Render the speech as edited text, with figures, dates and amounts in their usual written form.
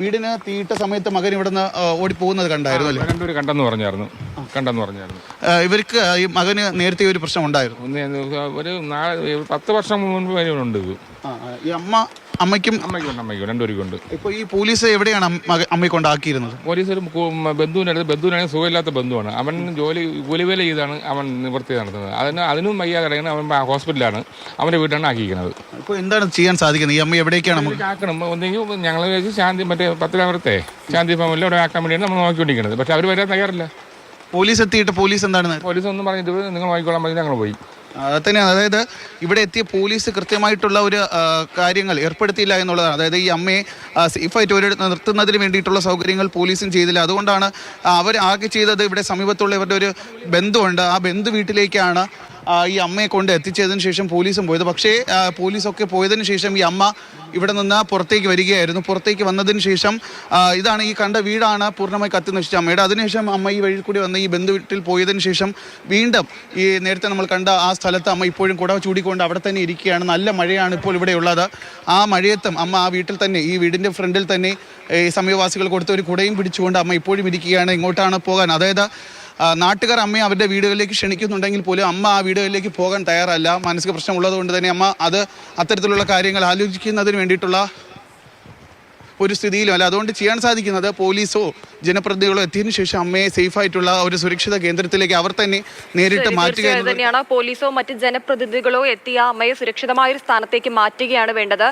വീടിന് തീയിട്ട സമയത്ത് മകൻ ഇവിടുന്ന് ഓടിപ്പോകുന്നത് കണ്ടായിരുന്നു അല്ലേ? രണ്ടുപേരും കണ്ടെന്ന് പറഞ്ഞായിരുന്നു. ഇവർക്ക് ഈ മകന് നേരത്തെ ഒരു പ്രശ്നം ഉണ്ടായിരുന്നു. ഒരു 10 വർഷം മുൻപ് വരെയുണ്ട് ഇത്. ഈ അമ്മയ്ക്കും രണ്ടുപേർക്കുണ്ട്. ഇപ്പോൾ ഈ പോലീസ് എവിടെയാണ് അമ്മയെ കൊണ്ടാക്കിയിരുന്നത്? പോലീസ് ഒരു ബന്ധുവിനാണെങ്കിൽ സുഖമില്ലാത്ത ബന്ധുവാണ്. അവൻ കൂലിവേല ചെയ്താണ് അവൻ നിവൃത്തി നടത്തുന്നത്. അതിനും വയ്യാതെ കിടക്കുന്നത് അവൻ ഹോസ്പിറ്റലാണ്. അവൻ്റെ വീട്ടിലാണ് ആക്കിയിരിക്കുന്നത്. ഇപ്പോൾ എന്താണ് ചെയ്യാൻ സാധിക്കുന്നത്? ഈ അമ്മ എവിടേക്കാണ് ആക്കണം? ഒന്നെങ്കിൽ ഞങ്ങൾ ശാന്തി പത്തനാപുരത്തെ ശാന്തി ഫാമിലി അവിടെ ആക്കാൻ വേണ്ടിയാണ് നമ്മൾ നോക്കിക്കൊണ്ടിരിക്കുന്നത്. പക്ഷെ അവർ വരാൻ തയ്യാറില്ല. പോലീസ് എത്തിയിട്ട് പോലീസ് ഒന്നും പറഞ്ഞിട്ട് നിങ്ങൾ നോക്കിക്കോളാൻ പറഞ്ഞ് ഞങ്ങൾ പോയി. തന്നെയാണ്. അതായത് ഇവിടെ എത്തിയ പോലീസ് കൃത്യമായിട്ടുള്ള ഒരു കാര്യങ്ങൾ ഏർപ്പെടുത്തിയില്ല എന്നുള്ളതാണ്. അതായത് ഈ അമ്മയെ സേഫായിട്ട് ഒരു നിർത്തുന്നതിന് വേണ്ടിയിട്ടുള്ള സൗകര്യങ്ങൾ പോലീസും ചെയ്തില്ല. അതുകൊണ്ടാണ് അവർ ആകെ ചെയ്തത് ഇവിടെ സമീപത്തുള്ള ഇവരുടെ ഒരു ബന്ധുവുണ്ട്. ആ ബന്ധു വീട്ടിലേക്കാണ് ഈ അമ്മയെ കൊണ്ട് എത്തിച്ചതിന് ശേഷം പോലീസും പോയത്. പക്ഷേ പോലീസൊക്കെ പോയതിന് ശേഷം ഈ അമ്മ ഇവിടെ നിന്ന് പുറത്തേക്ക് വരികയായിരുന്നു. പുറത്തേക്ക് വന്നതിന് ശേഷം ഇതാണ് ഈ കണ്ട വീടാണ് പൂർണ്ണമായി കത്തി നശിച്ച അമ്മയുടെ. അതിനുശേഷം അമ്മ ഈ വഴിയിൽ കൂടി വന്ന് ഈ ബന്ധു വീട്ടിൽ പോയതിന് ശേഷം വീണ്ടും ഈ നേരത്തെ നമ്മൾ കണ്ട ആ സ്ഥലത്ത് അമ്മ ഇപ്പോഴും കുട ചൂടിക്കൊണ്ട് അവിടെ തന്നെ ഇരിക്കുകയാണ്. നല്ല മഴയാണ് ഇപ്പോൾ ഇവിടെ ഉള്ളത്. ആ മഴയത്തും അമ്മ ആ വീട്ടിൽ തന്നെ ഈ വീടിൻ്റെ ഫ്രണ്ടിൽ തന്നെ ഈ സമീപവാസികൾ കൊടുത്ത ഒരു കുടയും പിടിച്ചുകൊണ്ട് അമ്മ ഇപ്പോഴും ഇരിക്കുകയാണ്. ഇങ്ങോട്ടാണ് പോകാൻ. അതായത് നാട്ടുകാർ അമ്മയെ അവരുടെ വീടുകളിലേക്ക് ക്ഷണിക്കുന്നുണ്ടെങ്കിൽ പോലും അമ്മ ആ വീടുകളിലേക്ക് പോകാൻ തയ്യാറല്ല. മാനസിക പ്രശ്നം ഉള്ളതുകൊണ്ട് തന്നെ അമ്മ അത്തരത്തിലുള്ള കാര്യങ്ങൾ ആലോചിക്കുന്നതിന് വേണ്ടിയിട്ടുള്ള ഒരു സ്ഥിതിയിലും അല്ല. അതുകൊണ്ട് ചെയ്യാൻ സാധിക്കുന്നത് പോലീസോ ജനപ്രതിനിധികളോ എത്തിയതിനു ശേഷം അമ്മയെ സേഫായിട്ടുള്ള ഒരു സുരക്ഷിത കേന്ദ്രത്തിലേക്ക് അവർ തന്നെ നേരിട്ട് മാറ്റുക തന്നെയാണ്. പോലീസോ മറ്റ് ജനപ്രതിനിധികളോ എത്തിയ അമ്മയെ സുരക്ഷിതമായ ഒരു സ്ഥാനത്തേക്ക് മാറ്റുകയാണ് വേണ്ടത്.